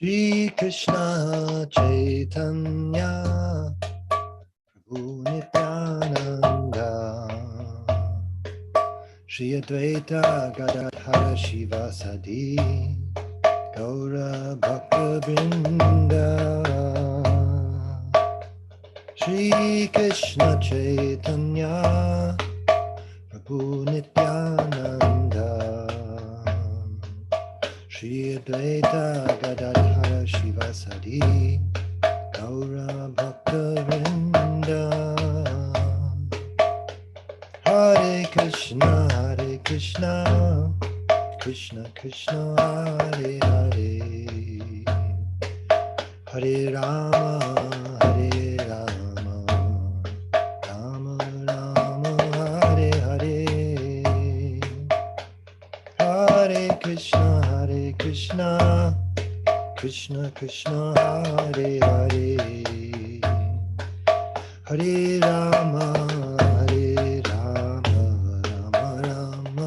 Shri Krishna Chaitanya Prabhu Nityananda Shri Advaita Gadadhara Shivasadi Gaura Bhakta Vrinda Shri Krishna Chaitanya Prabhu Nityananda Shri Advaita Gadadhara Shivasadi Gaura Bhakta Vrinda Hare Krishna Krishna Krishna Hare Hare Hare Rama Rama Rama Hare Hare Hare Krishna Krishna Krishna Hare Hare Hare Rama Rama Rama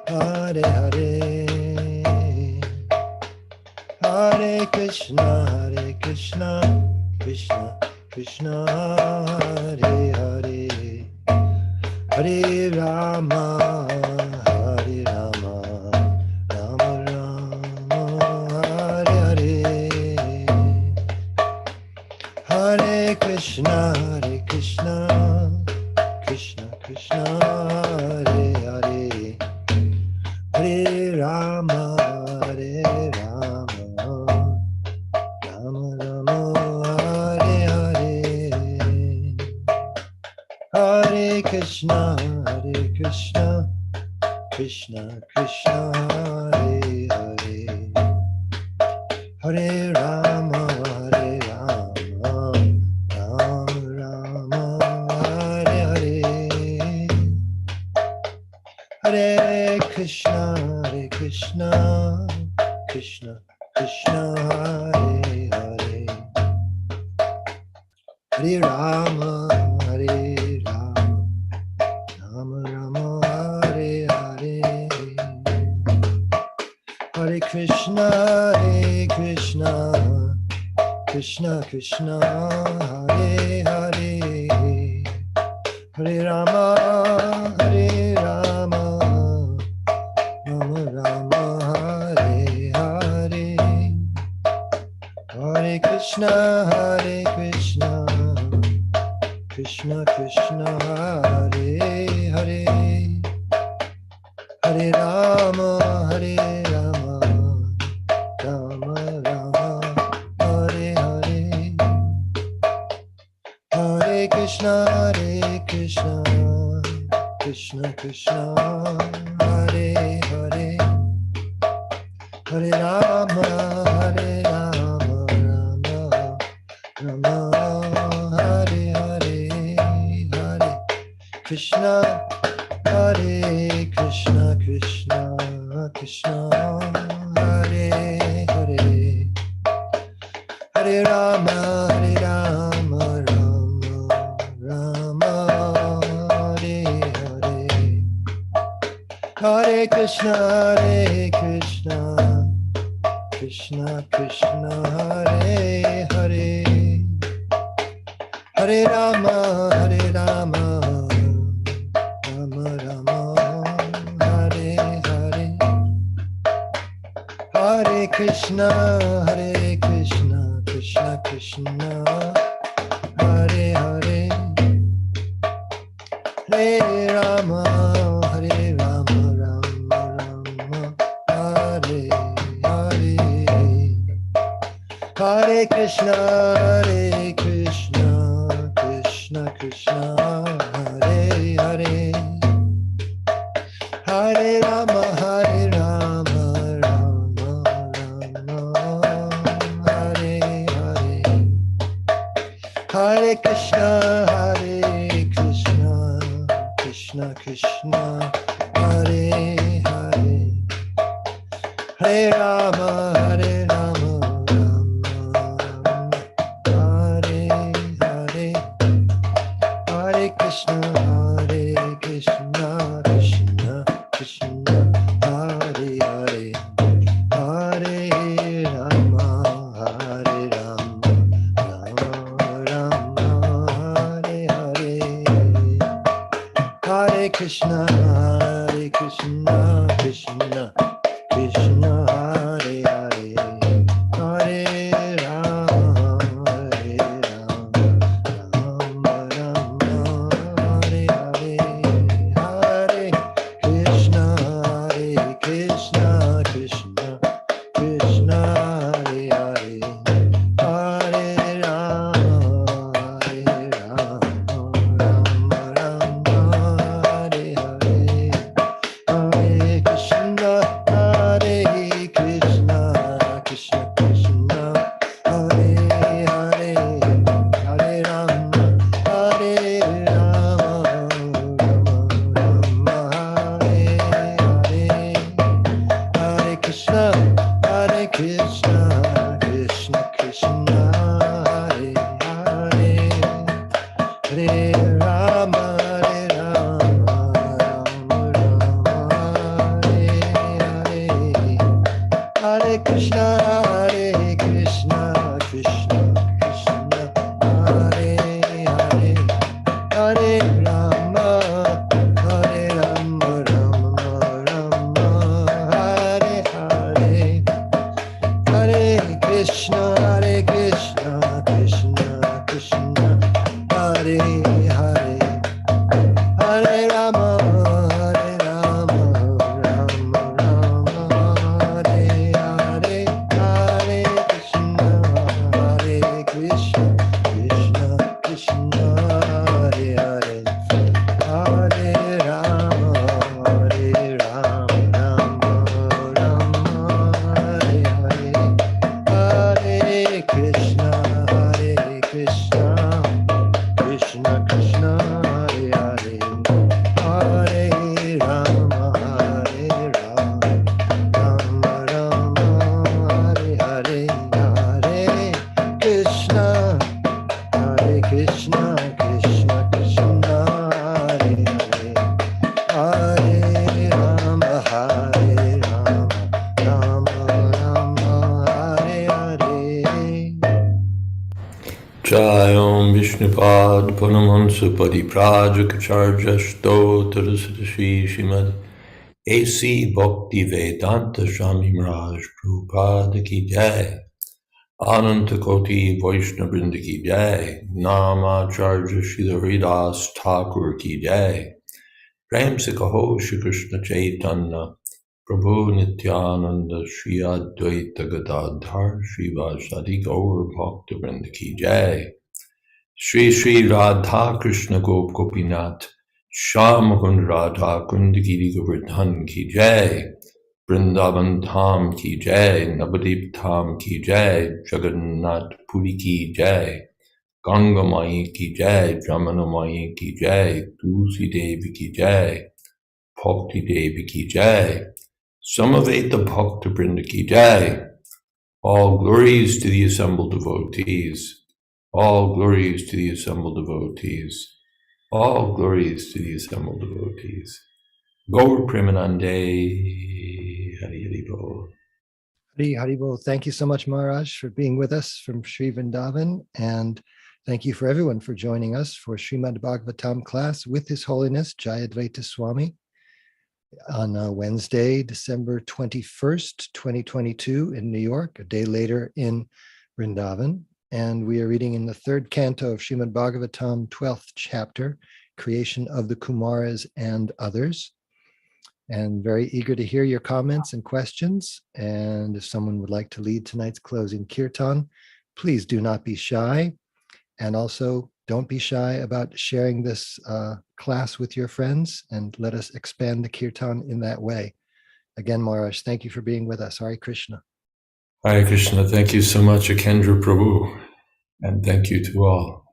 Hare Hare Hare Krishna Krishna Krishna Hare Hare Hare Rama Rama Rama Hare Hare Hare Krishna Krishna Krishna Hare Hare Hare Rama Rama Rama Hare Hare Hare Krishna Krishna Krishna Hare Hare Hare Rama Rama Hare Hare Hare Krishna Krishna Krishna Hare Hare Hare Rama Rama Rama Hare Hare Hare Krishna Krishna Krishna Hare Hare Hare Rama Rama Rama Hare Hare Hare Krishna Krishna Krishna Hare Hare Hare Rama Rama Rama Hare Hare Hare Krishna Krishna Krishna Hare Hare Hare Rama Rama Rama Hare Hare Hare Krishna Krishna Krishna Hare Hare Hare Rama Rama Rama Hare Hare Hare Krishna Krishna Krishna Hare Hare Hare Rama Rama Hare Hare Hare Krishna Krishna Krishna Hare Hare Hare Rama Rama Hare Hare Hare Krishna Krishna Krishna Hare Hare Hare Rama Rama Hare Hare Hare Krishna Krishna Krishna Hare Hare Hare Rama Krishna Hare Hare Hare Rama Krishna, Hare Krishna, Krishna Krishna, Hare Hare, Hare Rama, Hare Rama, Rama Rama, Hare Hare, Hare Krishna, Hare Krishna, Krishna Krishna, Hare Hare, Hare Rama, Hare Rama, Rama Rama, Hare Hare, Hare Krishna, Hare Krishna, Krishna Krishna, Hare Hare, Hare Rama, Hare Rama, Rama Rama, Hare Hare, Hare Krishna, Hare Krishna, Krishna Krishna, Hare Hare, Hare Rama, Hare Rama, Rama Rama, Hare Hare, Hare Krishna, Hare Krishna, Krishna Krishna, Hare Hare, Hare Rama, Hare Rama, Rama Rama, Hare Hare, Hare Krishna, Krishna Krishna, Hare Hare, Hare Rama, Rama Rama, Hare Hare, Hare Krishna, Krishna Krishna, Hare Hare, Hare Rama, Rama Rama, Hare Hare, Hare Krishna, Krishna Krishna, Hare Hare, Hare Rama, Rama Rama, Hare Hare, Hare Krishna, Krishna Krishna, Hare Hare, Hare Rama, Rama Rama, Hare Hare. Jayam Vishnupad Panamansa Padiprajaka Stottarasadashi Srimad AC Bhakti Vedanta Swami Maharaj Prabhupada Ki Jai, Ananta Koti Vaishnava Vrinda Ki Jai, Namacharya Srila Haridas Thakur Ki Jai, Prem Se Kaho Shri Krishna Chaitanya Prabhu Nityananda Shri Advaita Gadadhar Shri Vajradi Gaur Bhakta Vrinda Ki Jai, Shri Shri Radha Krishna Gop Gopinath Shyam Kund Radha Kund Giri Govardhan Ki Jai, Vrindavan Dham Ki Jai, Navadip Dham Ki Jai, Jagannath Puri Ki Jai, Ganga Mai Ki Jai, Jamana Mai Ki Jai, Tulsi Devi Ki Jai, Bhakti Devi Ki Jai, Samaveta Bhakta Vrinda Ki Jai. All glories to the assembled devotees. All glories to the assembled devotees. All glories to the assembled devotees. Gaur Premanande Hari Hari Bol. Hari Haribol, thank you so much, Maharaj, for being with us from Sri Vrindavan. And thank you for everyone for joining us for Srimad Bhagavatam class with His Holiness Jayadvaita Swami on Wednesday, December 21st, 2022 in New York, a day later in Vrindavan. And we are reading in the third canto of Srimad Bhagavatam, 12th chapter, Creation of the Kumaras and Others. And very eager to hear your comments and questions. And if someone would like to lead tonight's closing kirtan, please do not be shy. And also don't be shy about sharing this class with your friends, and let us expand the kirtan in that way. Again, Maharaj, thank you for being with us. Hare Krishna. Hare Krishna. Thank you so much, Akendra Prabhu. And thank you to all.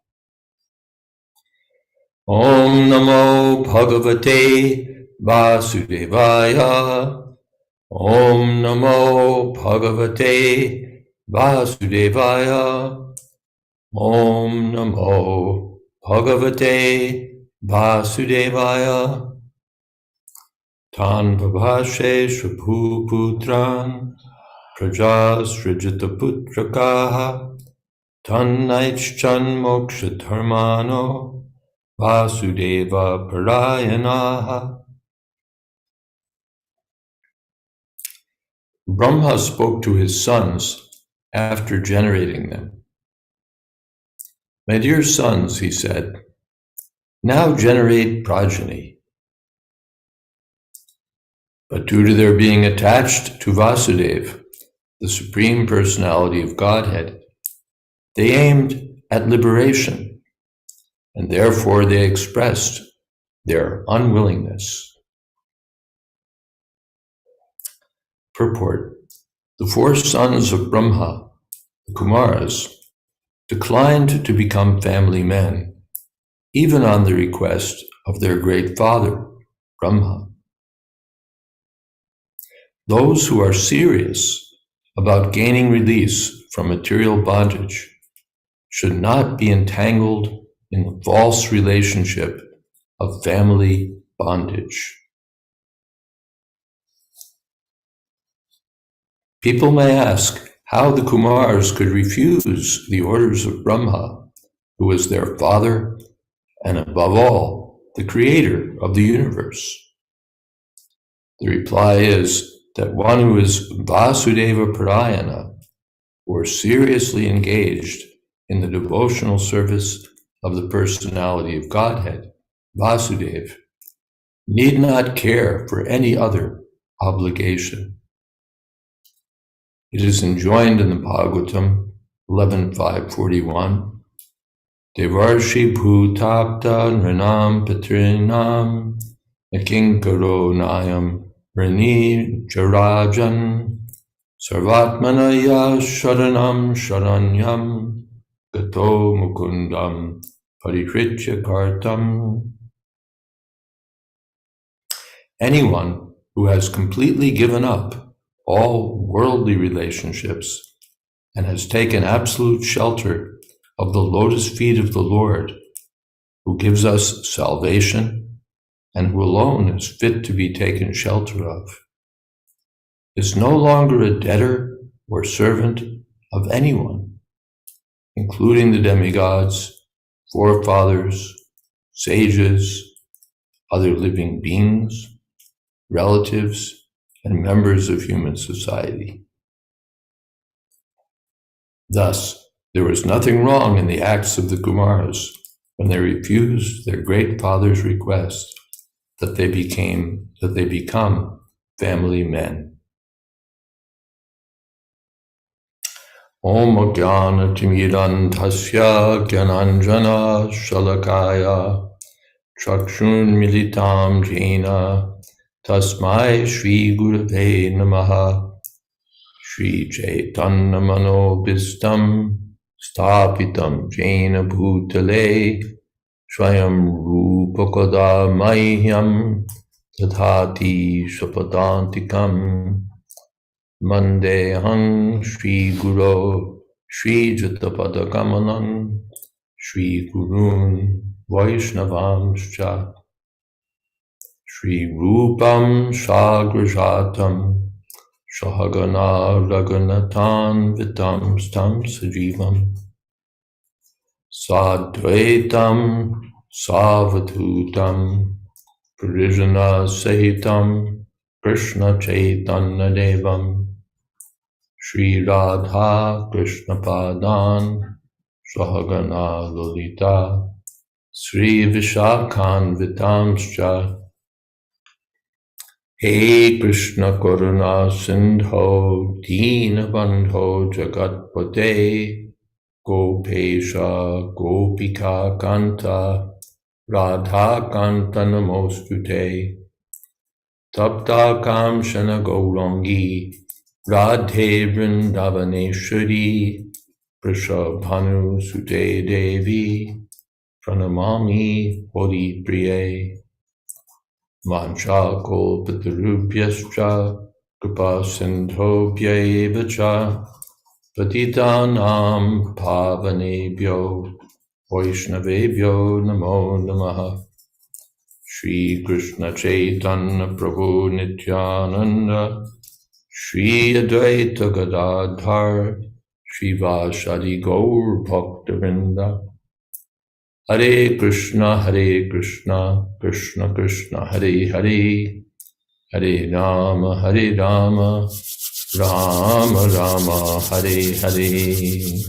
Om Namo Bhagavate Vasudevaya. Om Namo Bhagavate Vasudevaya. Om Namo Bhagavate Vasudevaya. Tan Vabhashe Shubhu Putran Prajas Srijita Putrakaha Tan Naichchan Moksha Dharmano Vasudeva Parayanaha. Brahma spoke to his sons after generating them. My dear sons, he said, now generate progeny. But due to their being attached to Vasudeva, the Supreme Personality of Godhead, they aimed at liberation, and therefore they expressed their unwillingness. Purport: the four sons of Brahma, the Kumaras, declined to become family men, even on the request of their great father, Brahma. Those who are serious about gaining release from material bondage should not be entangled in the false relationship of family bondage. People may ask how the Kumars could refuse the orders of Brahma, who is their father and above all, the creator of the universe. The reply is that one who is Vasudeva Parayana, or seriously engaged in the devotional service of the personality of Godhead, Vasudeva, need not care for any other obligation. It is enjoined in the Bhagavatam 11.5.41, Devarshi bhutapta nrinam patrinam nakinkaro nayam rini jarajan sarvatmanaya sharanam sharanyam gato mukundam parikritya kartam. Anyone who has completely given up all worldly relationships and has taken absolute shelter of the lotus feet of the Lord, who gives us salvation and who alone is fit to be taken shelter of, is no longer a debtor or servant of anyone, including the demigods, forefathers, sages, other living beings, relatives, and members of human society. Thus, there was nothing wrong in the acts of the Kumaras when they refused their great father's request that they become family men. Om Jnana Timidantasya Gyananjana Shalakaya Chakshun Militam Jena Tasmai Shri Gurave Namaha Shri Chaitanya Manobhistam Stapitam Jena Bhutale Swayam Rupakada Mahyam Tadhati Shapadantikam Mandehang Shri Guru Shri Jatapadakamanam Shri Gurun Vaishnavamscha Shri Rupam Sagrajatam Shahagana Raghunathan Vitam Stam Sajivam Sadvaitam Savadhutam Parijana Sahitam Krishna Chaitanya Devam Shri Radha Krishna Padan Sahagana Lolita Sri Vishakhan Vitamscha Hey Krishna Karuna Sindho Dina Bandho Jagatpate Gopesha Gopika Kanta Radha Kanta Namostute Tapta Kamshana Gaurangi Radhe Vrindavaneshwari Prishabhanu Sute Devi Pranamami Hori Priye Mancha Kolpatarubhyascha Kripa Sindhobhya Cha Patitanam Pavanebhyo Vaishnavebhyo Namo Namaha Shri Krishna Chaitanya Prabhu Nityananda Shri Advaita Gadadhar Shri Vashadi Gaur Bhaktavinda Hare Krishna, Krishna Krishna, Hare Hare, Hare Rama, Rama Rama, Hare Hare.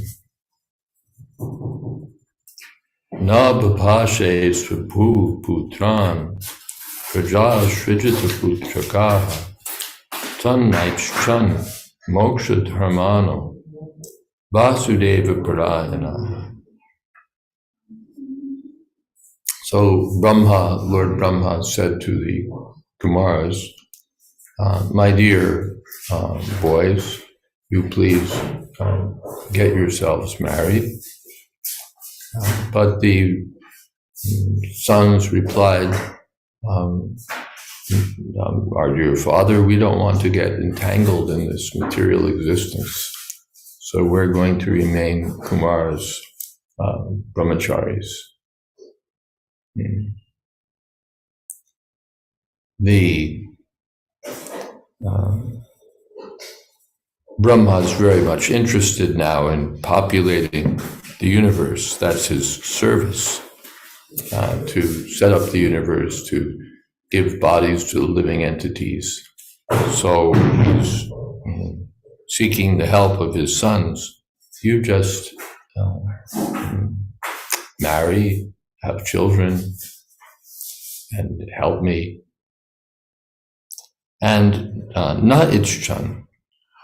Nabhapashe Svabhu Putran, Praja Srijita Putrakaha, Tannaichan, Moksha Dharmano, Vasudeva Parayana. So Lord Brahma said to the Kumaras, my dear boys, you please get yourselves married. But the sons replied, our dear father, we don't want to get entangled in this material existence. So we're going to remain Kumaras, brahmacharis. The Brahma is very much interested now in populating the universe. That's his service, to set up the universe, to give bodies to living entities. So he's seeking the help of his sons. You just marry, have children, and help me. And not Ichchan.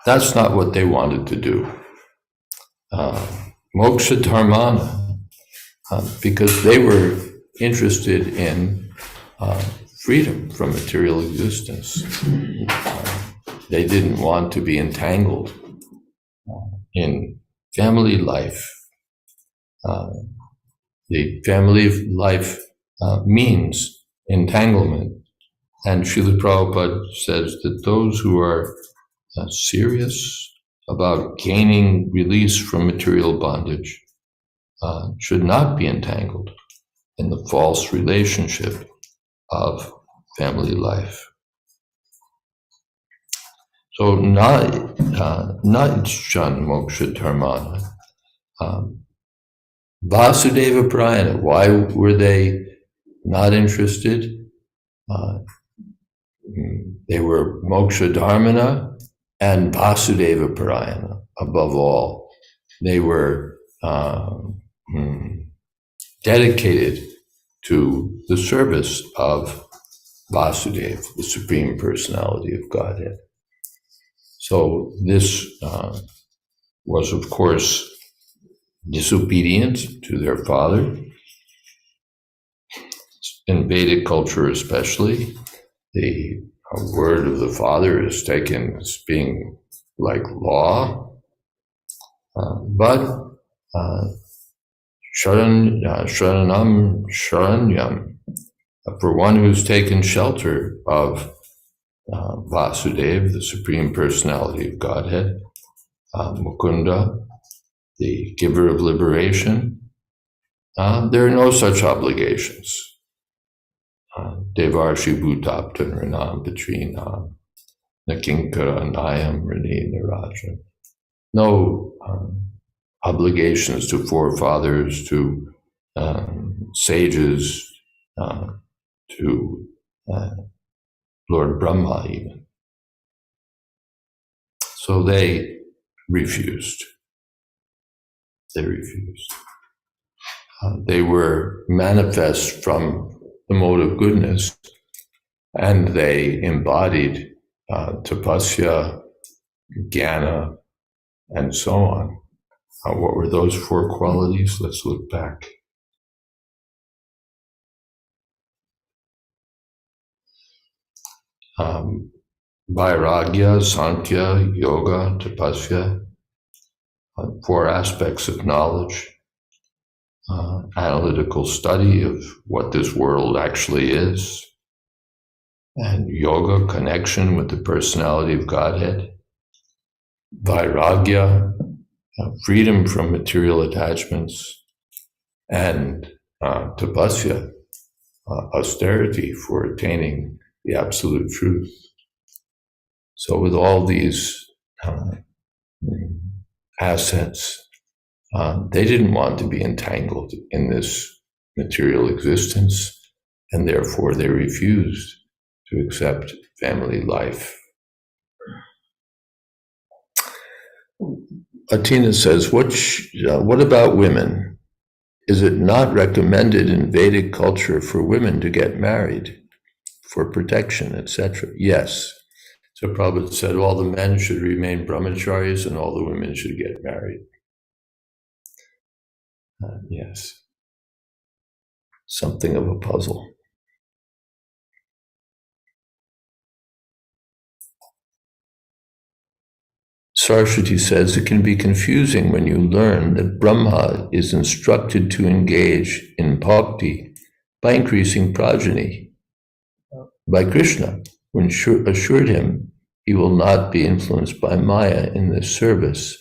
That's not what they wanted to do. Moksha Dharmana, because they were interested in freedom from material existence. They didn't want to be entangled in family life. The family life means entanglement. And Srila Prabhupada says that those who are serious about gaining release from material bondage should not be entangled in the false relationship of family life. So not Jan Moksha Dharmana. Vasudeva Prayana, why were they not interested? They were Moksha Dharmana and Vasudeva Parayana, above all. They were dedicated to the service of Vasudeva, the Supreme Personality of Godhead. So this was, of course, disobedient to their father. In Vedic culture especially, the word of the father is taken as being like law, but sharanam sharanyam, for one who's taken shelter of Vasudeva, the Supreme Personality of Godhead, Mukunda, the giver of liberation, there are no such obligations. Devarshi Bhutapta Nranam between Nakinkara and Ayam Rani Narajan. No obligations to forefathers, to sages, to Lord Brahma even. So they refused. They refused. They were manifest from the mode of goodness, and they embodied tapasya, jnana, and so on. What were those four qualities? Let's look back. Vairagya, Sankhya, Yoga, Tapasya, four aspects of knowledge. Analytical study of what this world actually is, and yoga, connection with the personality of Godhead, vairagya, freedom from material attachments, and tapasya, austerity for attaining the absolute truth. So with all these assets, they didn't want to be entangled in this material existence, and therefore they refused to accept family life. Atina says, what about women? Is it not recommended in Vedic culture for women to get married for protection, etc.? Yes. So Prabhupada said all the men should remain brahmacharis and all the women should get married. Yes. Something of a puzzle. Saraswati says it can be confusing when you learn that Brahma is instructed to engage in bhakti by increasing progeny by Krishna, who assured him he will not be influenced by Maya in this service.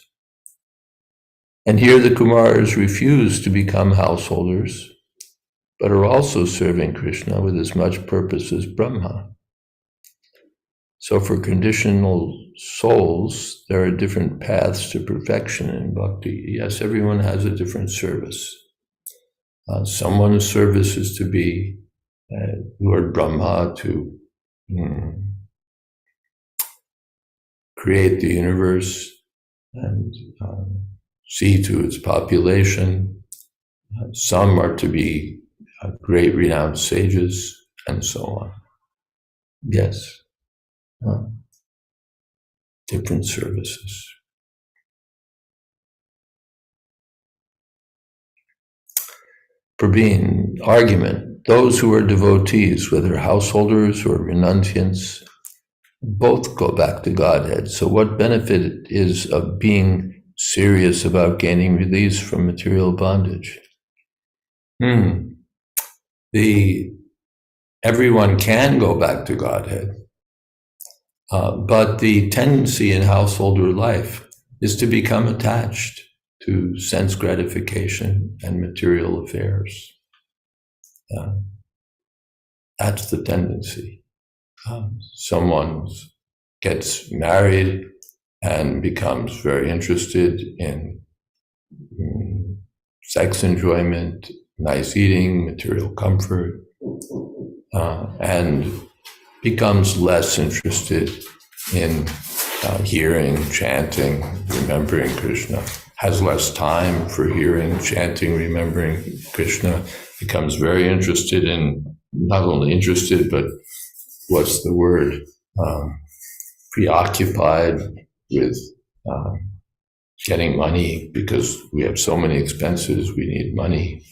And here the Kumars refuse to become householders, but are also serving Krishna with as much purpose as Brahma. So for conditional souls, there are different paths to perfection in bhakti. Yes, everyone has a different service. Someone's service is to be Lord Brahma, to create the universe and see to its population. Some are to be great renowned sages, and so on. Yes. Different services. Praveen, argument. Those who are devotees, whether householders or renunciants, both go back to Godhead. So what benefit is of being serious about gaining release from material bondage? Everyone can go back to Godhead. But the tendency in householder life is to become attached to sense gratification and material affairs. That's the tendency. Someone gets married and becomes very interested in sex enjoyment, nice eating, material comfort, and becomes less interested in hearing, chanting, remembering Krishna, has less time for hearing, chanting, remembering Krishna, becomes very interested in, not only interested, but what's the word, preoccupied with getting money, because we have so many expenses, we need money.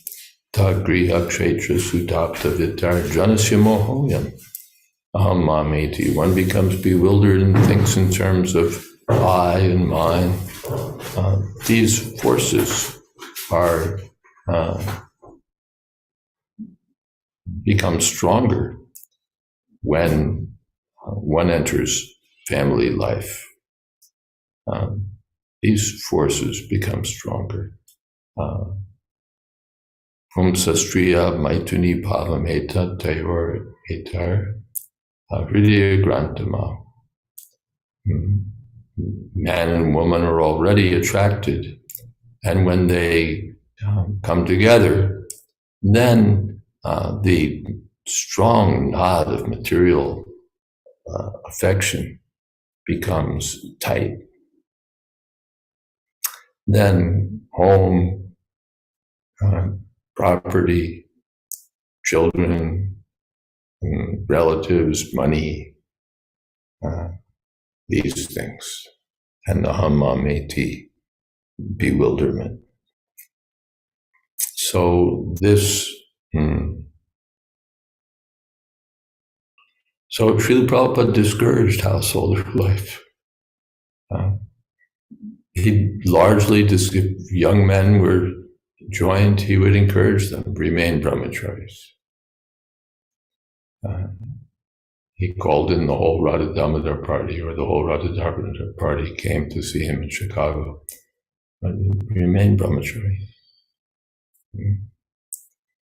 Tagriha kshetra sudapta vitar janasya mohoyam. Aham mameti. One becomes bewildered and thinks in terms of I and mine. These forces are become stronger when one enters family life. These forces become stronger. Sastriya maituni bhavam eta tayor etar hridaya grantama. Man and woman are already attracted, and when they come together, then the strong knot of material affection becomes tight. Then home, property, children, relatives, money, these things, and the hamameti, bewilderment. So this, so Srila Prabhupada discouraged householder life. He largely, if young men were joined, he would encourage them, remain brahmacharis. He called in the whole Radha Damodar party, or the whole Radha Damodar party came to see him in Chicago. But remain brahmachari.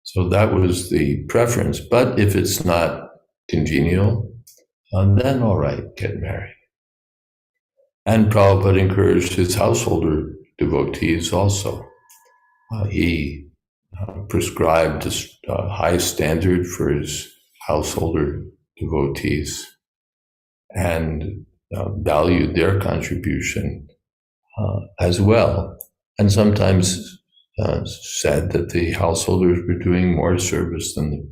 So that was the preference. But if it's not congenial, then all right, get married. And Prabhupada encouraged his householder devotees also. He prescribed a high standard for his householder devotees and valued their contribution as well, and sometimes said that the householders were doing more service than the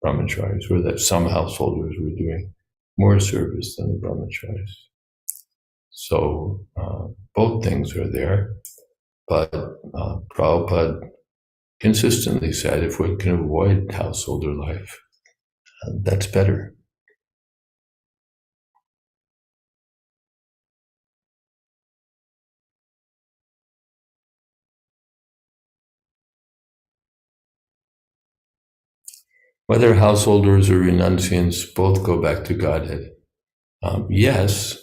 brahmacharis, or that some householders were doing more service than the brahmacharis. So both things are there, but Prabhupada consistently said if we can avoid householder life, that's better. Whether householders or renunciants both go back to Godhead. Yes,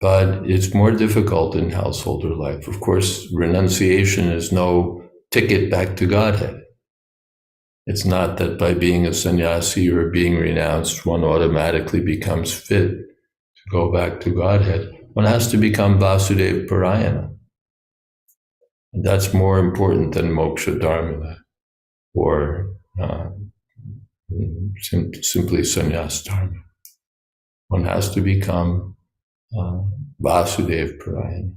but it's more difficult in householder life. Of course, renunciation is no ticket back to Godhead. It's not that by being a sannyasi or being renounced, one automatically becomes fit to go back to Godhead. One has to become Vasudev Parayana. And that's more important than moksha dharma or simply sannyas dharma. One has to become Vasudev Parayana,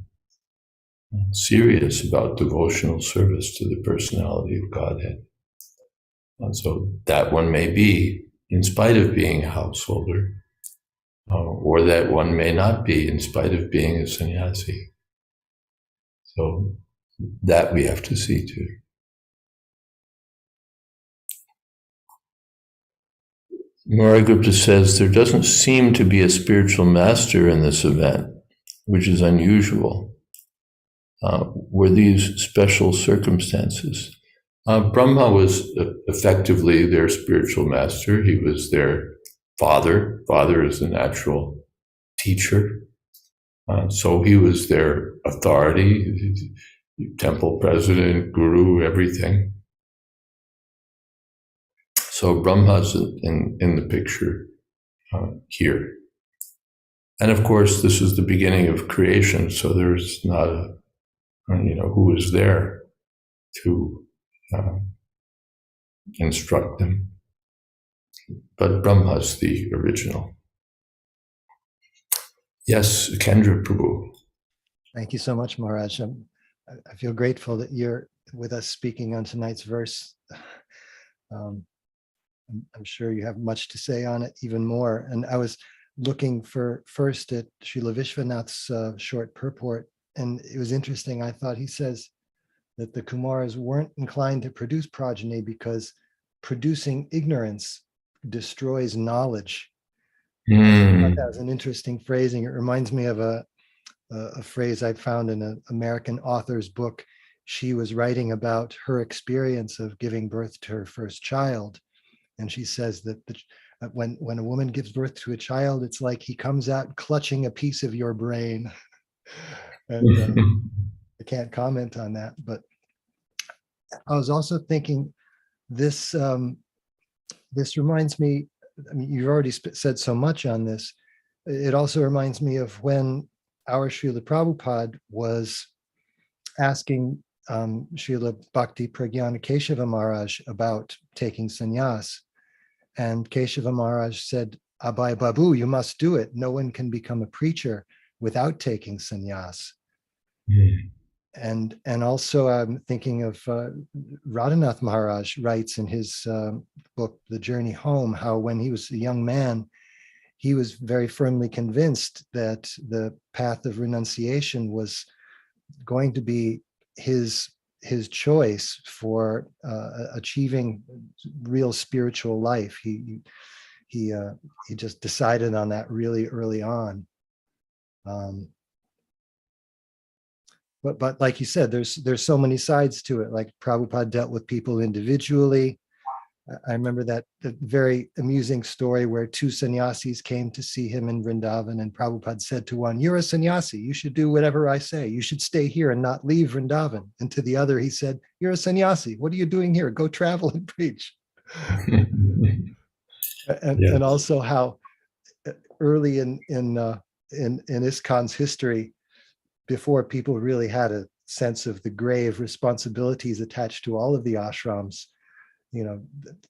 serious about devotional service to the personality of Godhead. And so that one may be in spite of being a householder, or that one may not be in spite of being a sannyasi. So that we have to see to. Maragupta says there doesn't seem to be a spiritual master in this event, which is unusual. Were these special circumstances? Brahma was effectively their spiritual master. He was their father. Father is the natural teacher. So he was their authority, temple president, guru, everything. So Brahma's in the picture here. And of course, this is the beginning of creation, so there's not who is there to instruct them. But Brahma's the original. Yes, Kendra Prabhu. Thank you so much, Maharaj. I feel grateful that you're with us speaking on tonight's verse. I'm sure you have much to say on it, even more. And I was looking first at Srila Vishwanath's short purport, and it was interesting. I thought he says that the Kumaras weren't inclined to produce progeny because producing ignorance destroys knowledge. That was an interesting phrasing. It reminds me of a phrase I found in an American author's book. She was writing about her experience of giving birth to her first child. And she says that when a woman gives birth to a child, it's like he comes out clutching a piece of your brain. And I can't comment on that, but I was also thinking this reminds me, I mean, you've already said so much on this. It also reminds me of when our Srila Prabhupada was asking Srila Bhakti Pragyana Keshava Maharaj about taking sannyas. And Keshava Maharaj said, Abai Babu, you must do it. No one can become a preacher without taking sannyas. And also I'm thinking of Radhanath Maharaj writes in his book, The Journey Home, how when he was a young man, he was very firmly convinced that the path of renunciation was going to be his choice for achieving real spiritual life. He just decided on that really early on. But like you said, there's so many sides to it. Like Prabhupada dealt with people individually. I remember that very amusing story where two sannyasis came to see him in Vrindavan, and Prabhupada said to one, "You're a sannyasi, you should do whatever I say. You should stay here and not leave Vrindavan." And to the other, he said, "You're a sannyasi. What are you doing here? Go travel and preach." And also how early in ISKCON's history, before people really had a sense of the grave responsibilities attached to all of the ashrams.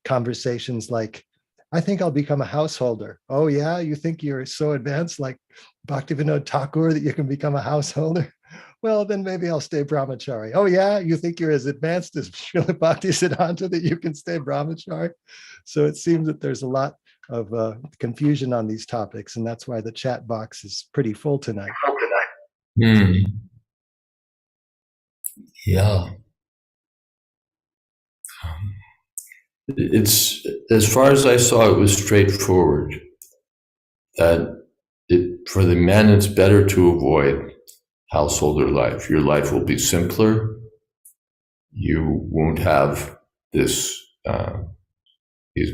Conversations like, I think I'll become a householder. Oh yeah, you think you're so advanced like Bhaktivinoda Thakur that you can become a householder? Well, then maybe I'll stay brahmachari. Oh yeah, you think you're as advanced as Srila Bhaktisiddhanta that you can stay brahmachari? So it seems that there's a lot of confusion on these topics, and that's why the chat box is pretty full tonight. Yeah. It's, as far as I saw, it was straightforward. That for the men, it's better to avoid householder life. Your life will be simpler. You won't have these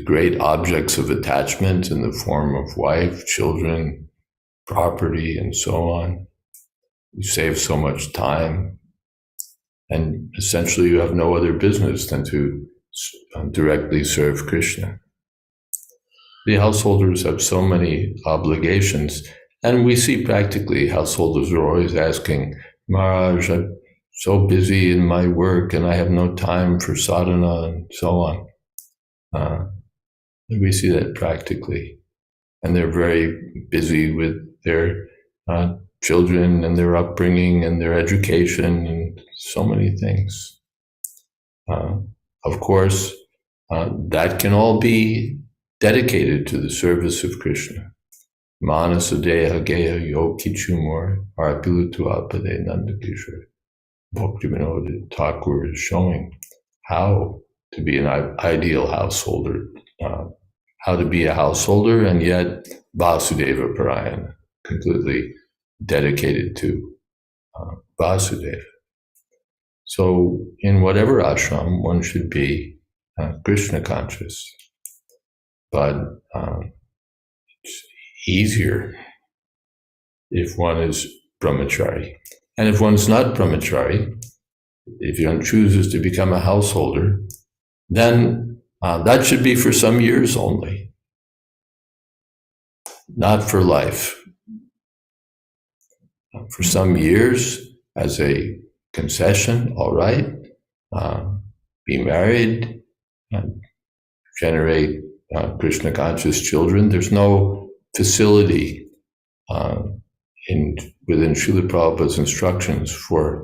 great objects of attachment in the form of wife, children, property, and so on. You save so much time. And essentially, you have no other business than to directly serve Krishna. The householders have so many obligations, and we see practically householders are always asking, Maharaj, I'm so busy in my work and I have no time for sadhana and so on. We see that practically. And they're very busy with their children and their upbringing and their education and so many things. Of course, that can all be dedicated to the service of Krishna. Manasa deha geha yo kichumor arapilutu apade nandakishra. Bhaktivinoda Thakur is showing how to be an ideal householder, how to be a householder and yet Vasudeva Parayana, completely dedicated to Vasudeva. So in whatever ashram, one should be Krishna conscious, but it's easier if one is brahmachari. And if one's not brahmachari, if one chooses to become a householder, then that should be for some years only, not for life. For some years, as a concession, all right, be married, generate Krishna conscious children. There's no facility within Srila Prabhupada's instructions for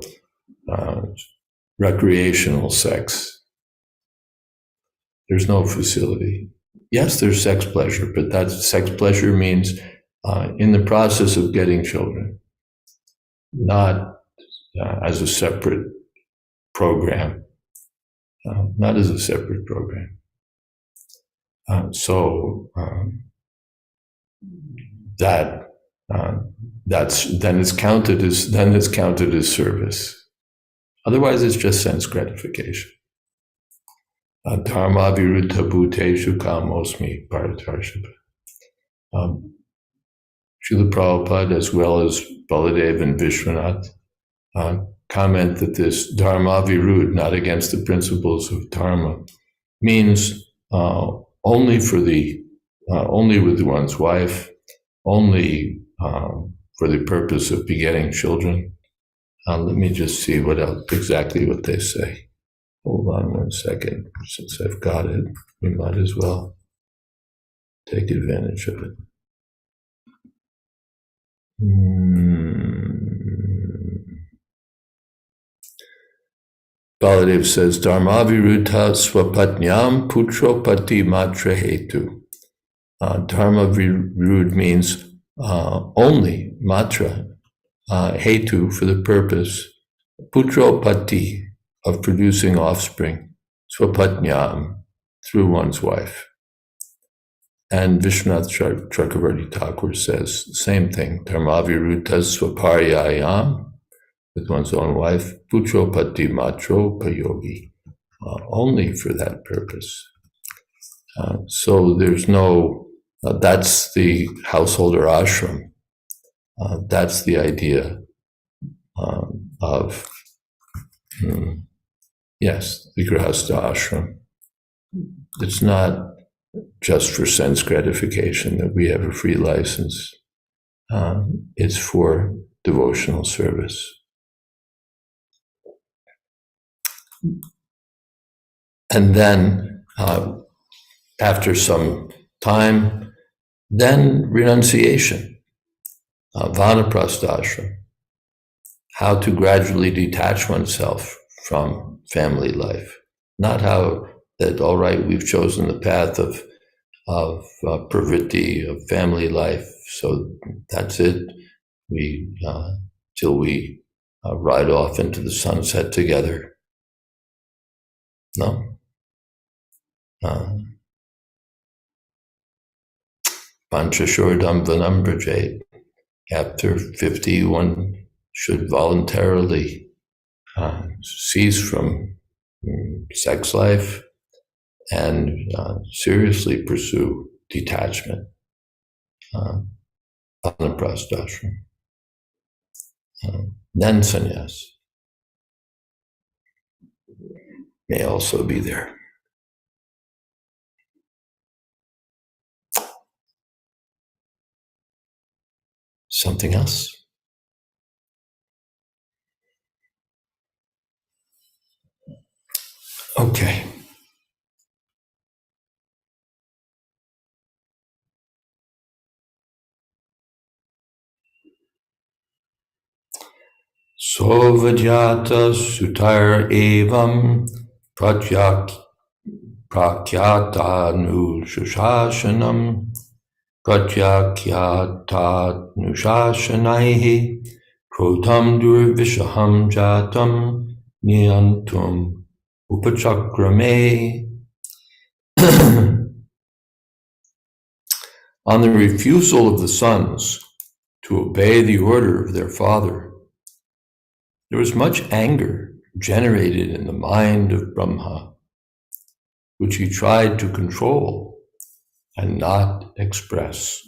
recreational sex. There's no facility. Yes, there's sex pleasure, but that sex pleasure means in the process of getting children, not as a separate program, not as a separate program. Then it's counted as service. Otherwise, it's just sense gratification. Dharma viruddha bhuteshu kamosmi bharatarshava. Srila Prabhupada, as well as Baladev and Vishwanath, comment that this dharma virud, not against the principles of dharma, means only with one's wife, only for the purpose of begetting children. Let me just see exactly what they say. Hold on one second. Since I've got it, we might as well take advantage of it. Baladev says, Dharma viruddha swapatnyam putro pati matra hetu. Dharma virud means only matra, hetu, for the purpose, putro pati, of producing offspring, swapatnyam, through one's wife. And Vishwanath Chakravarti Thakur says the same thing, dharma viruddha swaparyayam, with one's own wife, putro pati matro payogi, only for that purpose. So there's no, that's the householder ashram. That's the idea of, yes, the grihastha ashram. It's not just for sense gratification that we have a free license. It's for devotional service. And then, after some time, then renunciation, vanaprastha, how to gradually detach oneself from family life. Not how that, all right, we've chosen the path of pravritti, of family life, so that's it. We till we ride off into the sunset together. No. Panchashordam vanam brajet. After 50, one should voluntarily cease from sex life and seriously pursue detachment, vanaprastha, then sannyas may also be there. Something else? Okay. Sovajata sutar evam prakyatanu shushashanam pratyakyatatnu shashanaihi krotam durvishaham jatam niyantum upachakrame. On the refusal of the sons to obey the order of their father, there was much anger generated in the mind of Brahma, which he tried to control and not express.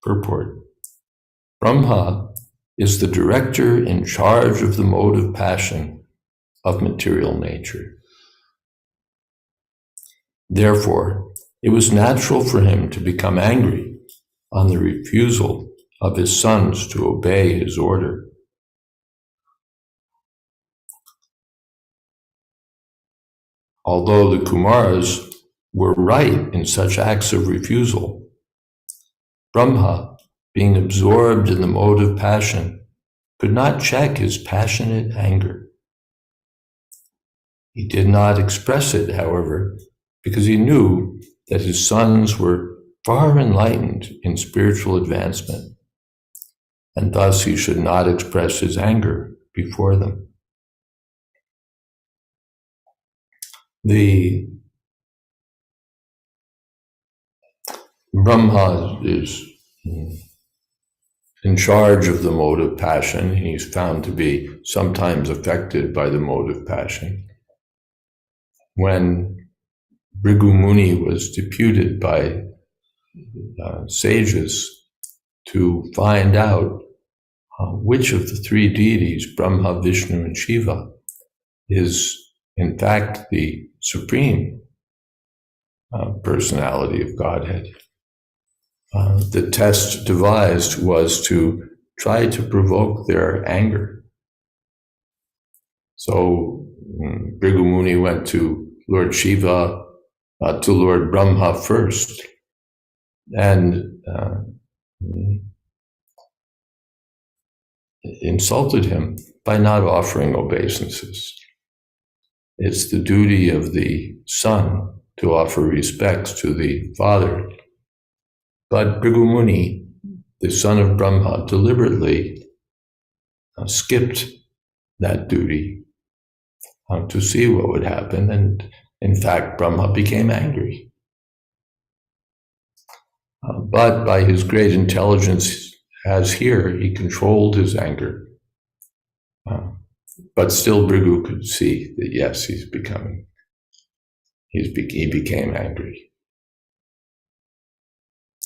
Purport: Brahma is the director in charge of the mode of passion of material nature. Therefore, it was natural for him to become angry on the refusal of his sons to obey his order. Although the Kumaras were right in such acts of refusal, Brahma, being absorbed in the mode of passion, could not check his passionate anger. He did not express it, however, because he knew that his sons were far enlightened in spiritual advancement, and thus he should not express his anger before them. The Brahma is in charge of the mode of passion. He's found to be sometimes affected by the mode of passion. When Bhrigu Muni was deputed by sages to find out which of the three deities, Brahma, Vishnu, and Shiva, is in fact the supreme personality of Godhead. The test devised was to try to provoke their anger. So Bhrigu Muni went to Lord Shiva, to Lord Brahma first, and insulted him by not offering obeisances. It's the duty of the son to offer respects to the father. But Bhrigu Muni, the son of Brahma, deliberately skipped that duty to see what would happen. And in fact, Brahma became angry. But by his great intelligence, as here, he controlled his anger. But still Bhrigu could see that, yes, he became angry.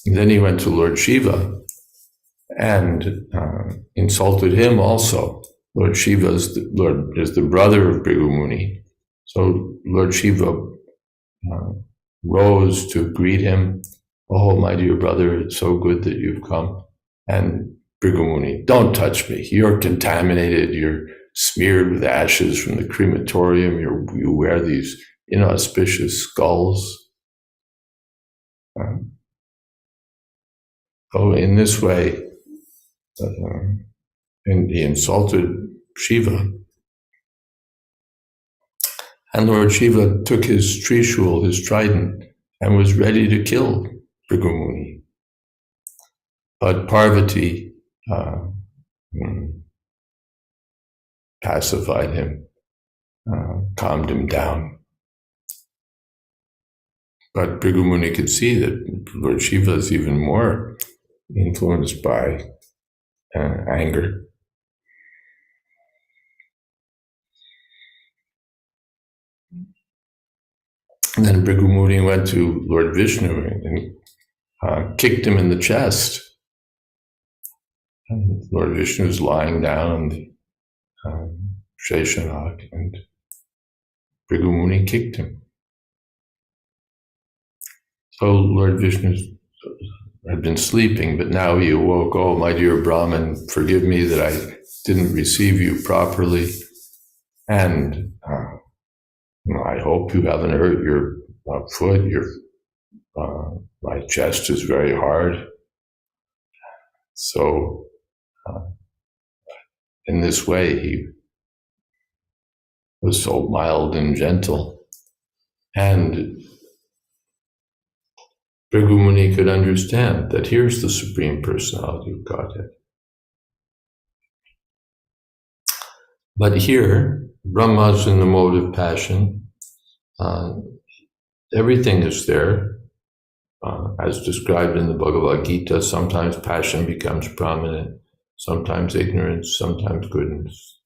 And then he went to Lord Shiva and insulted him also. Lord Shiva is the brother of Bhrigu Muni. So Lord Shiva rose to greet him. Oh, my dear brother, it's so good that you've come. And Bhrigu Muni, don't touch me. You're contaminated. smeared with ashes from the crematorium. You wear these inauspicious skulls. In this way, and he insulted Shiva. And Lord Shiva took his Trishul, his trident, and was ready to kill Bhrigu Muni. But Parvati pacified him, calmed him down. But Bhrigu Muni could see that Lord Shiva is even more influenced by anger. And then Bhrigu Muni went to Lord Vishnu and kicked him in the chest. And Lord Vishnu was lying down on the Sheshanak, and Bhrigu Muni kicked him. So Lord Vishnu had been sleeping, but now he awoke. Oh, my dear Brahman, forgive me that I didn't receive you properly. And I hope you haven't hurt your foot. My chest is very hard. So in this way, he was so mild and gentle. And Bhrigu Muni could understand that here's the Supreme Personality of Godhead. But here, Brahma's in the mode of passion. Everything is there. As described in the Bhagavad Gita, sometimes passion becomes prominent, sometimes ignorance, sometimes goodness.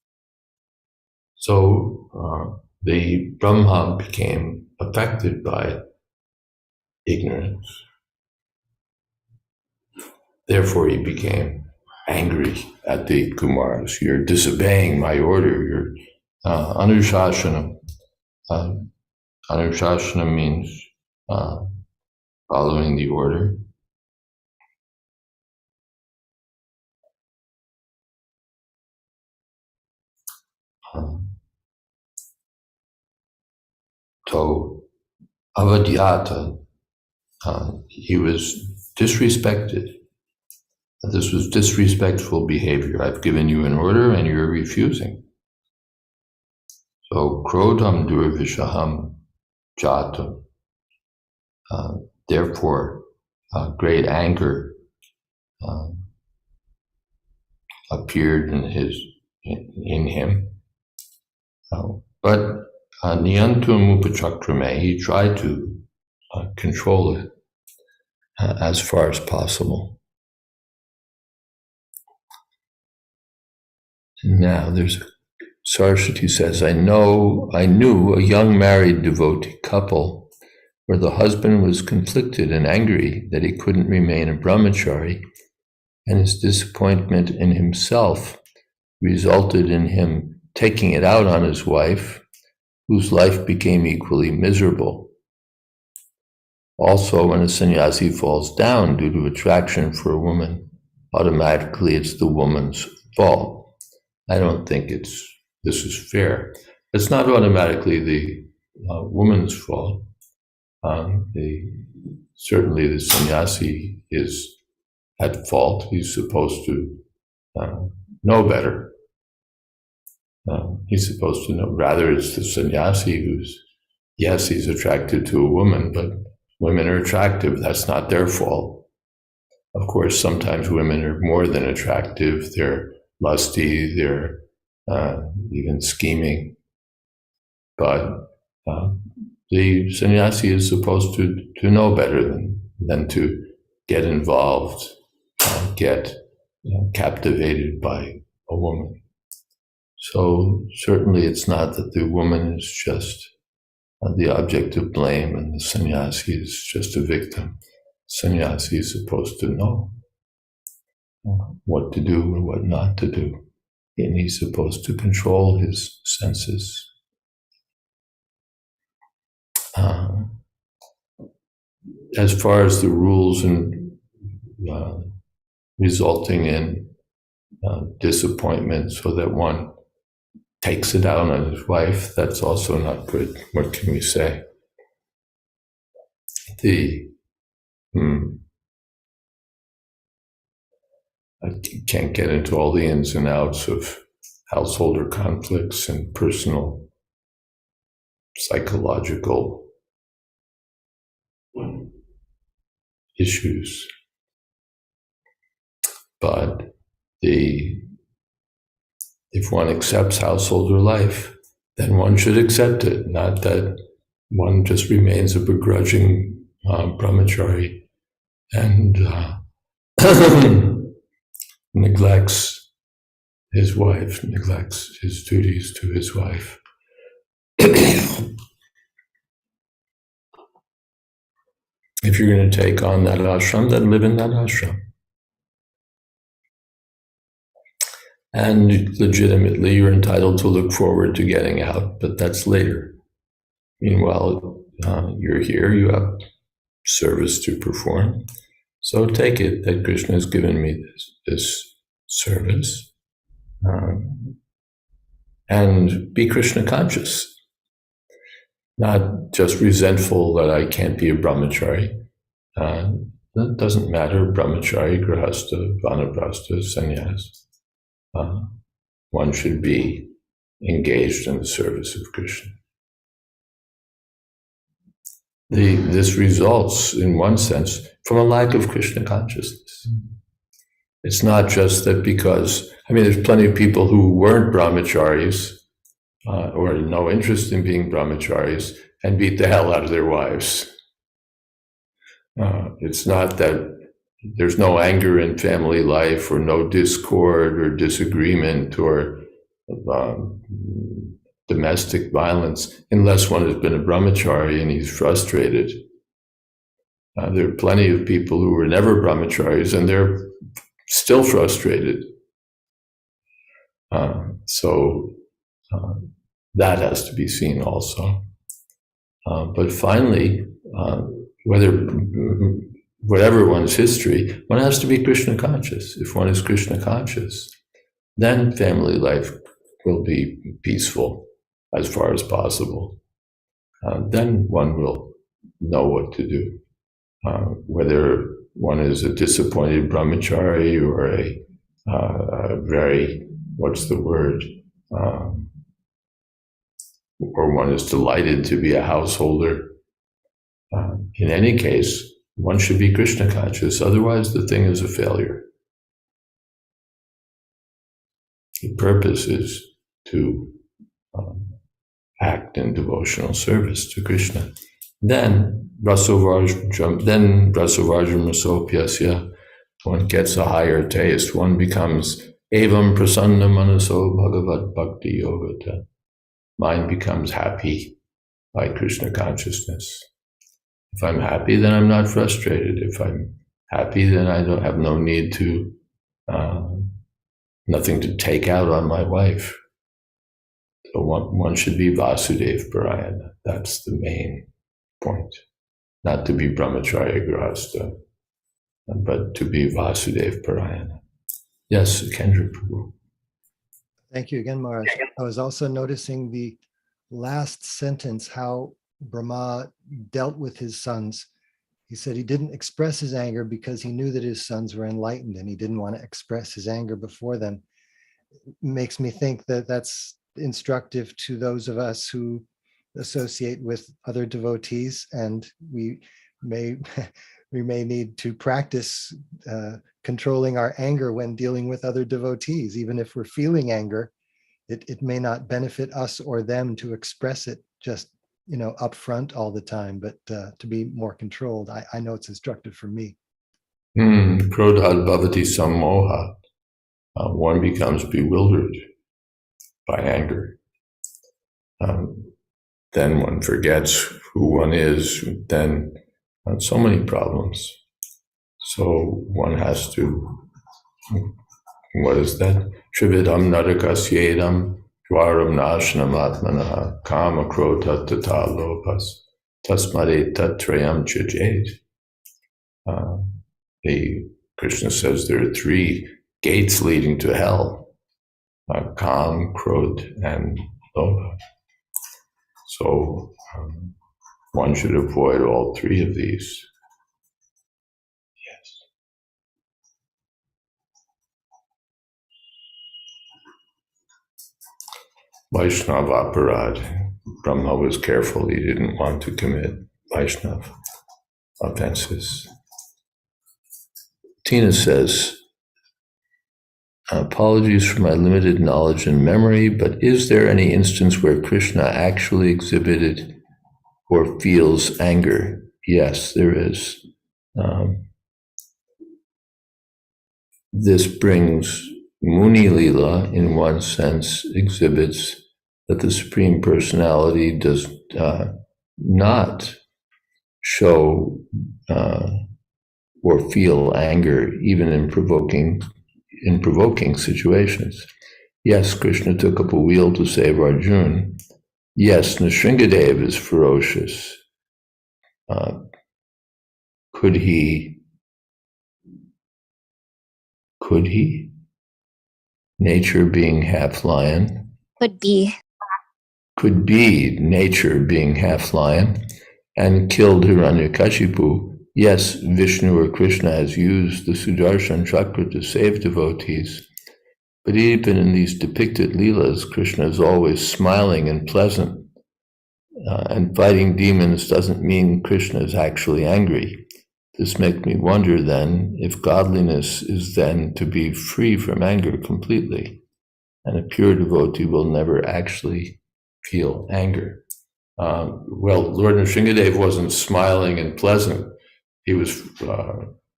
So the Brahma became affected by ignorance. Therefore, he became angry at the Kumars. You're disobeying my order. You're anushasana. Anushasana means following the order. So, avadyata, he was disrespected. This was disrespectful behavior. I've given you an order and you're refusing. So, krodham durvishaham jatam. Therefore, great anger appeared in him. But niyantum upachakrame, he tried to control it as far as possible. Now, there's Saraswati says, I knew a young married devotee couple where the husband was conflicted and angry that he couldn't remain a brahmachari, and his disappointment in himself resulted in him taking it out on his wife, whose life became equally miserable. Also, when a sannyasi falls down due to attraction for a woman, automatically it's the woman's fault. I don't think this is fair. It's not automatically the woman's fault. Certainly the sannyasi is at fault. He's supposed to know better. He's supposed to know. Rather, it's the sannyasi who's, yes, he's attracted to a woman, but women are attractive. That's not their fault. Of course, sometimes women are more than attractive. They're lusty, they're even scheming. But the sannyasi is supposed to know better than to get involved, get captivated by a woman. So certainly it's not that the woman is just the object of blame and the sannyasi is just a victim. Sannyasi is supposed to know what to do and what not to do. And he's supposed to control his senses. As far as the rules and resulting in disappointment, so that one takes it out on his wife, that's also not good. What can we say? I can't get into all the ins and outs of householder conflicts and personal psychological issues. But if one accepts householder life, then one should accept it, not that one just remains a begrudging brahmachari and neglects his wife, neglects his duties to his wife. If you're going to take on that ashram, then live in that ashram. And legitimately, you're entitled to look forward to getting out, but that's later. Meanwhile, you're here, you have service to perform. So take it that Krishna has given me this service. And be Krishna conscious. Not just resentful that I can't be a brahmachari. That doesn't matter, brahmachari, grihastha, vanaprastha, sannyas. One should be engaged in the service of Krishna. This results, in one sense, from a lack of Krishna consciousness. It's not just that because, there's plenty of people who weren't brahmacharis or had no interest in being brahmacharis and beat the hell out of their wives. It's not that there's no anger in family life or no discord or disagreement or domestic violence unless one has been a brahmachari and he's frustrated. There are plenty of people who were never brahmacharis and they're still frustrated. So that has to be seen also. But finally, whatever one's history, one has to be Krishna conscious. If one is Krishna conscious, then family life will be peaceful as far as possible. Then one will know what to do. Whether one is a disappointed brahmachari or a very, or one is delighted to be a householder. In any case, one should be Krishna conscious, otherwise the thing is a failure. The purpose is to act in devotional service to Krishna. Then Rasovarjam Rasopyasya, one gets a higher taste. One becomes Evam Prasanna Manaso Bhagavat Bhakti Yogata. Mind becomes happy by Krishna consciousness. If I'm happy, then I'm not frustrated. If I'm happy, then I don't have no need to, nothing to take out on my wife. So one should be Vasudev Parayana. That's the main point. Not to be Brahmacharya Grihastha, but to be Vasudev Parayana. Yes, Kendra Prabhu. Thank you again, Maharaj. I was also noticing the last sentence, how Brahma dealt with his sons. He said he didn't express his anger because he knew that his sons were enlightened and he didn't want to express his anger before them. It makes me think that that's instructive to those of us who associate with other devotees, and we may need to practice controlling our anger when dealing with other devotees. Even if we're feeling anger, it may not benefit us or them to express it just up front all the time, but to be more controlled. I know it's instructive for me. Krodhad bhavati sammoha. One becomes bewildered by anger. Then one forgets who one is, then so many problems. So one has to, what is that? Trividam narakasyedam dwaram nashanam atmanaha kama krota tata lopas tasmade tatrayam chajed. Krishna says there are 3 gates leading to hell. Kam, Krodh, and Lobha. So one should avoid all three of these. Yes. Vaishnav Aparad. Brahma was careful. He didn't want to commit Vaishnav offenses. Tina says, apologies for my limited knowledge and memory, but is there any instance where Krishna actually exhibited or feels anger? Yes, there is. This brings Muni Lila, in one sense, exhibits that the Supreme Personality does not show or feel anger, even in provoking situations. Yes, Krishna took up a wheel to save Arjuna. Yes, Nrsingadev is ferocious. Could he? Nature being half lion. Could be nature being half lion, and killed Hiranyakashipu. Yes, Vishnu or Krishna has used the Sudarshan Chakra to save devotees, but even in these depicted Leelas, Krishna is always smiling and pleasant, and fighting demons doesn't mean Krishna is actually angry. This makes me wonder then if godliness is then to be free from anger completely, and a pure devotee will never actually feel anger. Well, Lord Nrsingadev wasn't smiling and pleasant. He was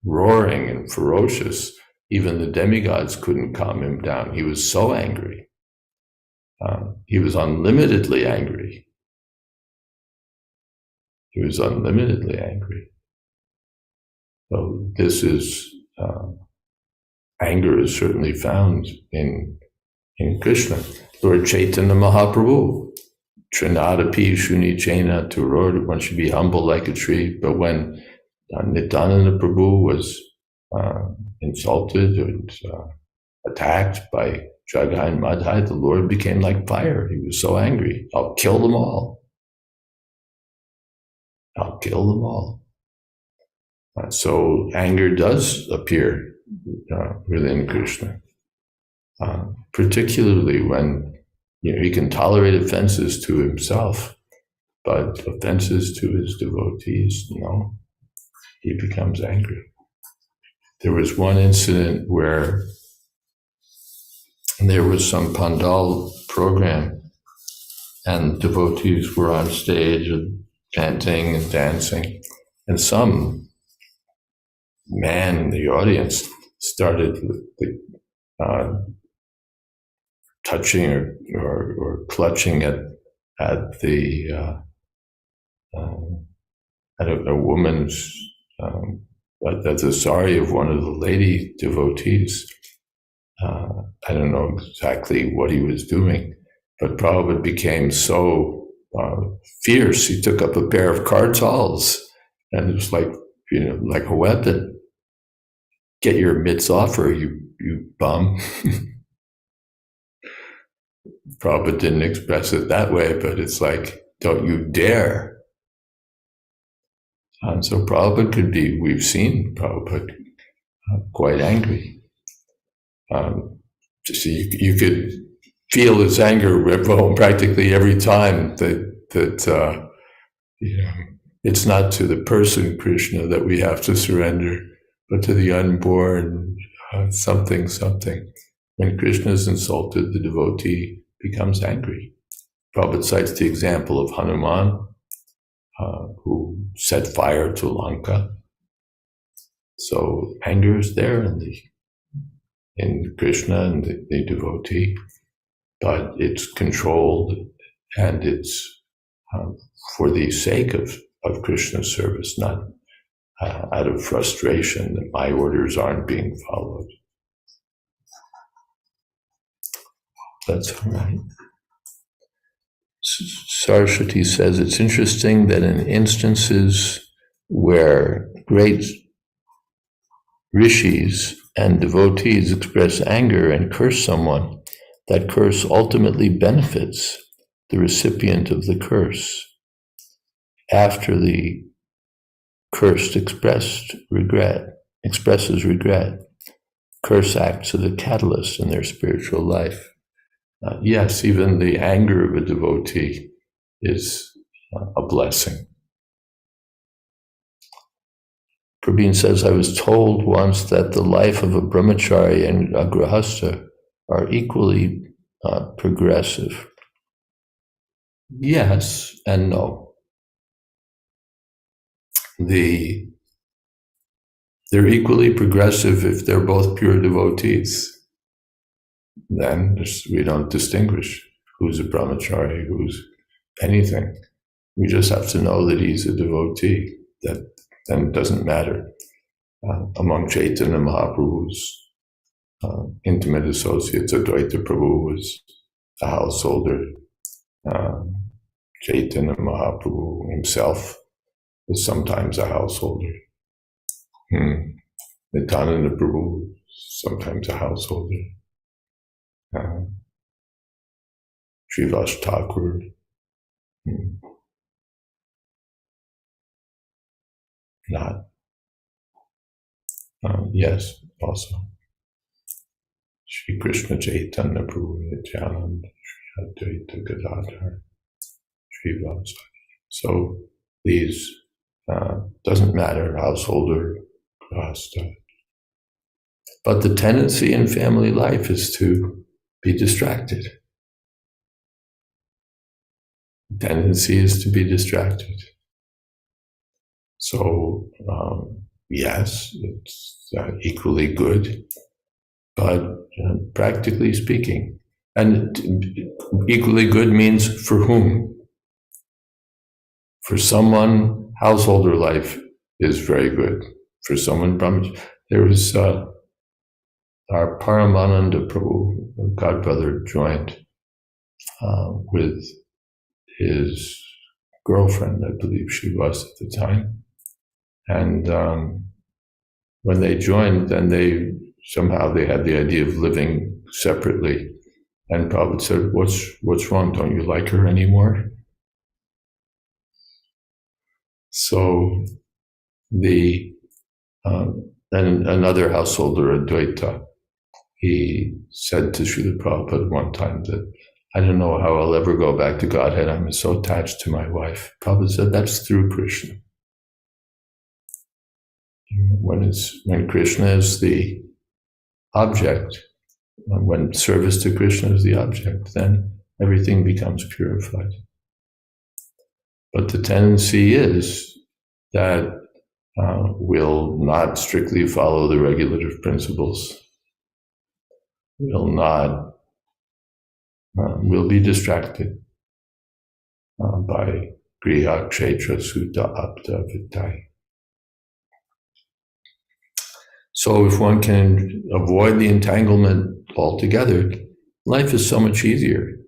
roaring and ferocious. Even the demigods couldn't calm him down. He was so angry. He was unlimitedly angry. So this is, anger is certainly found in Krishna. Lord Chaitanya Mahaprabhu, Trinadapi Shunichena Turor, one should be humble like a tree. But when Nityananda Prabhu was insulted and attacked by Jagai and Madhai, the Lord became like fire. He was so angry. I'll kill them all. So anger does appear within Krishna, particularly when he can tolerate offenses to himself, but offenses to his devotees, he becomes angry. There was one incident where there was some pandal program and devotees were on stage and chanting and dancing, and some man in the audience started touching or clutching at a woman's at the sari of one of the lady devotees. I don't know exactly what he was doing, but Prabhupada became so fierce. He took up a pair of kartals, and it was like a weapon. Get your mitts off her, you bum. Prabhupada didn't express it that way, but it's like, don't you dare. And so Prabhupada could be, we've seen Prabhupada quite angry. So you could feel his anger practically every time that it's not to the person Krishna that we have to surrender, but to the unborn something. When Krishna is insulted, the devotee becomes angry. Prabhupada cites the example of Hanuman, who set fire to Lanka. So anger is there in Krishna and the devotee, but it's controlled, and it's for the sake of Krishna's service, not out of frustration that my orders aren't being followed. That's all right. Saraswati says, it's interesting that in instances where great rishis and devotees express anger and curse someone, that curse ultimately benefits the recipient of the curse after the cursed expresses regret. Curse acts are the catalyst in their spiritual life. Yes, even the anger of a devotee is a blessing. Prabhin says, I was told once that the life of a brahmachari and a grihastha are equally progressive. Yes and no. They're equally progressive if they're both pure devotees. Then we don't distinguish who's a brahmachari, who's anything. We just have to know that he's a devotee. That then it doesn't matter. Among Chaitanya Mahaprabhu's intimate associates, Advaita Prabhu was a householder. Chaitanya Mahaprabhu himself was sometimes a householder. Nityananda Prabhu, sometimes a householder. Srivas Thakur. Not. Yes, also. Shri Krishna Chaitanya Prabhu Nityananda, Shri Advaita Gadadhar, Srivas. So these doesn't matter, householder, grihastha. But the tendency in family life is to be distracted. The tendency is to be distracted. So, yes, it's equally good, but practically speaking, and equally good means for whom? For someone, householder life is very good. For someone, brahmachari, there was our Paramananda Prabhu, godbrother, joined with his girlfriend, I believe she was at the time. And when they joined, then they had the idea of living separately. And Prabhupada said, what's wrong? Don't you like her anymore? So then another householder, Advaita, he said to Srila Prabhupada one time that, I don't know how I'll ever go back to Godhead. I'm so attached to my wife. Prabhupada said, that's through Krishna. When Krishna is the object, when service to Krishna is the object, then everything becomes purified. But the tendency is that we'll not strictly follow the regulative principles. We'll be distracted by Griha, Kshetra, Sutta, Apta, Vittai. So if one can avoid the entanglement altogether, life is so much easier.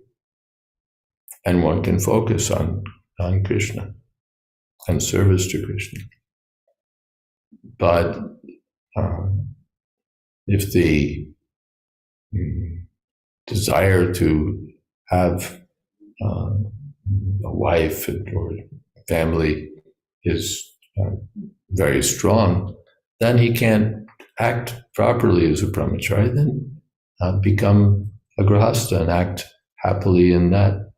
And one can focus on Krishna and service to Krishna. But if the desire to have a wife or family is very strong, then he can't act properly as a brahmachari, then become a grihastha and act happily in that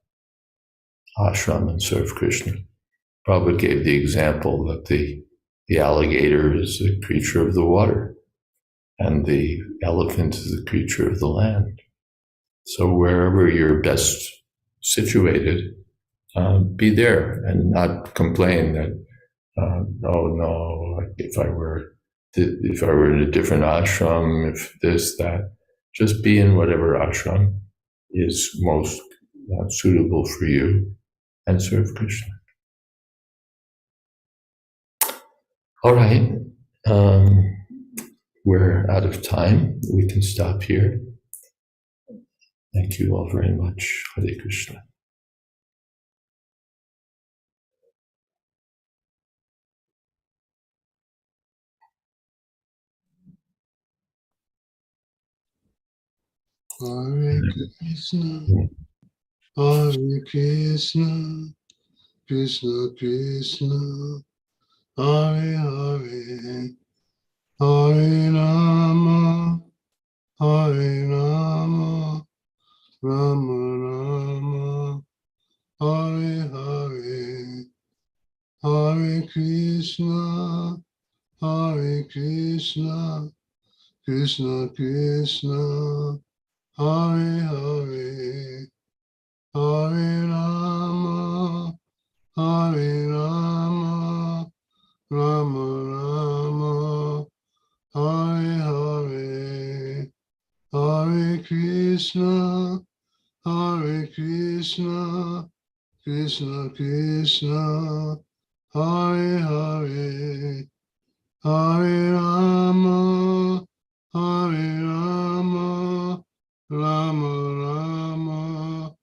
ashram and serve Krishna. Prabhupada gave the example that the alligator is a creature of the water and the elephant is a creature of the land. So wherever you're best situated, be there and not complain that, oh no, if I were in a different ashram, if this, that, just be in whatever ashram is most suitable for you and serve Krishna. All right, we're out of time. We can stop here. Thank you all very much. Hare Krishna. Hare Krishna, Hare Krishna, Krishna Krishna, Hare Hare, Hare Rama, Hare Rama, Rama Rama, Hare Hare, Hare Krishna, Hare Krishna, Krishna Krishna, Hare Hare, Hare Rama, Hare Rama, Rama Rama, Hare Hare, Hare Krishna, Hare Krishna, Krishna Krishna, Hare Hare, Hare Rama, Hare Rama, Rama Rama,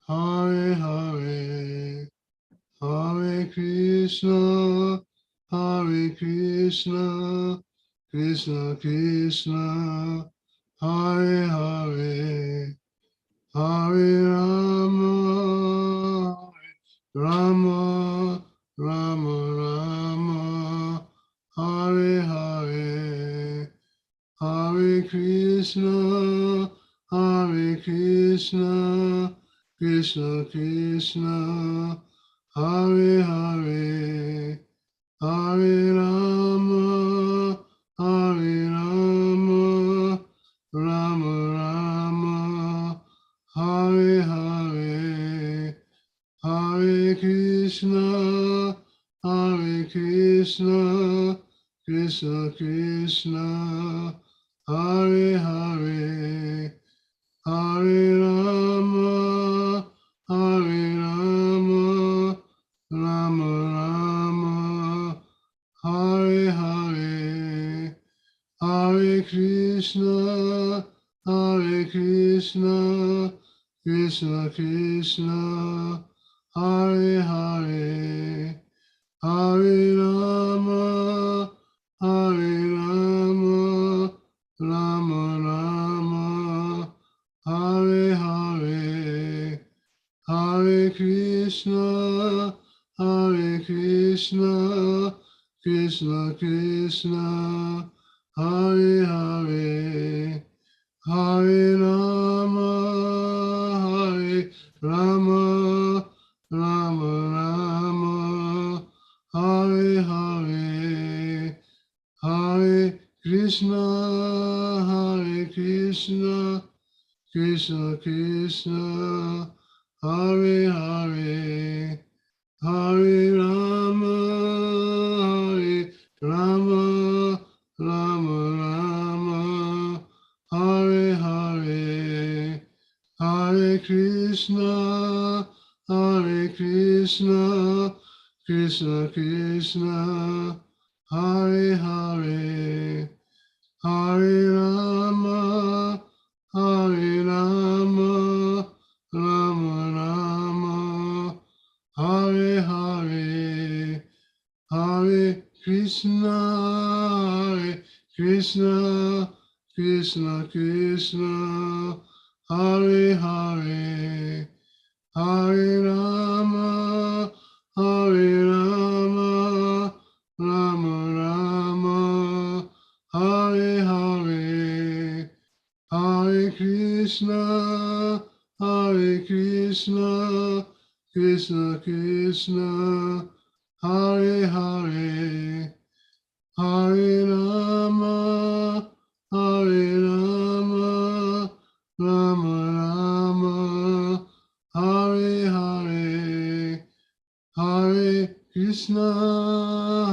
Hare Hare, Hare Krishna, Hare Krishna, Krishna Krishna, Hare Hare, Hare Rama, Rama, Rama Rama, Hare Hare, Hare Krishna, Hare Krishna, Krishna Krishna, Hare Hare, Hare Rama, Hare Rama, Rama Rama, Hare Hare, Hare Krishna, Hare Krishna, Krishna Krishna, Hare Hare, Hare Rama, Hare Rama, Rama Rama, Hare Hare, Hare Krishna, Hare Krishna, Krishna Krishna, Hare Hare, Hare Rama, Hare Rama, Rama Rama, Hare Hare, Hare Krishna, Hare Krishna, Krishna Krishna, Hare Hare, Hare Rama, Hare Rama, Rama Rama, Hare Hare, Hare Krishna, Hare Krishna, Krishna Krishna, Hare Hare, Hare Rama, Hare Rama, Rama Rama, Hare Hare, Hare Krishna, Hare Krishna, Krishna Krishna, Hare Hare, Hare Rama, Hare Rama, Rama Rama, Hare Hare, Hare Krishna, Hare Krishna, Krishna Krishna, Hare Hare, Hare Rama, Hare Rama, Rama Rama, Hare Hare, Hare Krishna, Hare Krishna, Krishna Krishna, Hare Hare, Hare Rama, Hare Rama, Rama Rama, Hare Hare, Hare Krishna,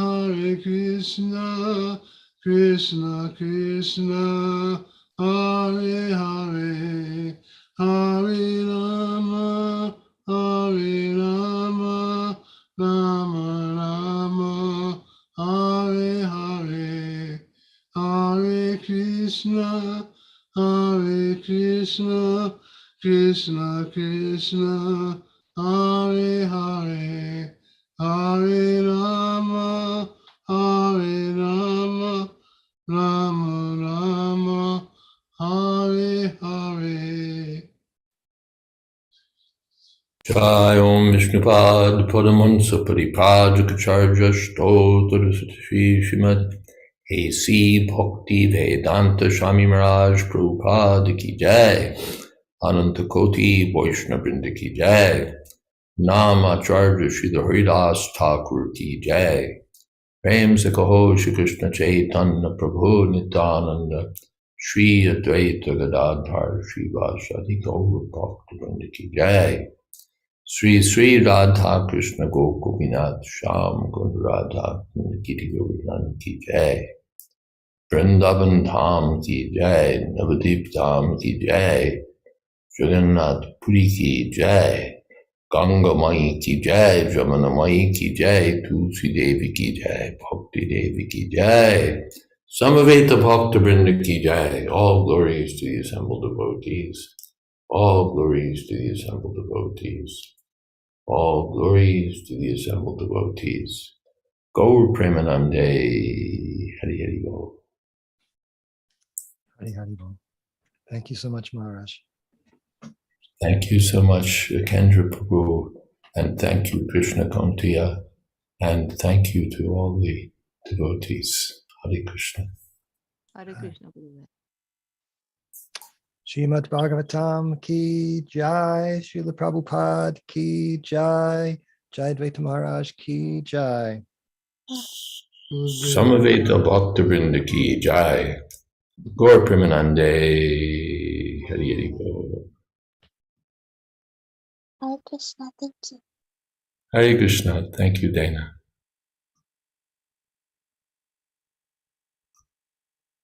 Hare Krishna, Krishna Krishna, Hare Hare, Hare Rama, Hare Rama, Rama Rama, Hare Hare, Hare Krishna, Hare Krishna, Krishna Krishna, Hare Hare, Hare Rama, Hare Rama, Rama Rama, Hare Hare. Jai Om Vishnupad Padamansa Pariprajaka Stotra Sri Srimad A.C. Bhakti Vedanta Swami Maharaj Prabhupada Ki Jai Ananta Koti Vaishnava Vrinda Ki Jai Nam Acharya Shri Haridas Thakur Ki Jai Prem Se Kaho Shri Krishna Chaitanya Prabhu Nityananda Shri Advaita Gadadhar Shri Vasadi Gaur Bhakta Vrinda Ki Jai Sri Sri Radha Krishna Gokuvinath Sham Kund Radha Giri Govardhan Ki Jai Vrindavan Dham Ki Jai Navadip Dham Ki Jai Jagannath Puri Ki Jai Ganga Mai Ki Jai Jamana Mai Ki Jai Tulsi Devi Ki Jai Bhakti Devi Ki Jai Samaveta Bhakta Vrinda Ki Jai. All glories to the assembled devotees. All glories to the assembled devotees. All glories to the assembled devotees. Gaur Premanande. Hari Hari Gaur. Hari Hari Bol. Thank you so much, Maharaj. Thank you so much, Kendra Prabhu, and thank you, Krishna Kauntiya, and thank you to all the devotees. Hare Krishna. Hare Krishna Gurudev. Srimad Bhagavatam ki jai, Srila Prabhupada ki jai, Jayadvaita Maharaj ki jai. Samaveta Bhaktivinoda Ki Jai. Gaur Premanande. Hari Hari Gaur. Hare Krishna, thank you. Hare Krishna. Thank you, Dana.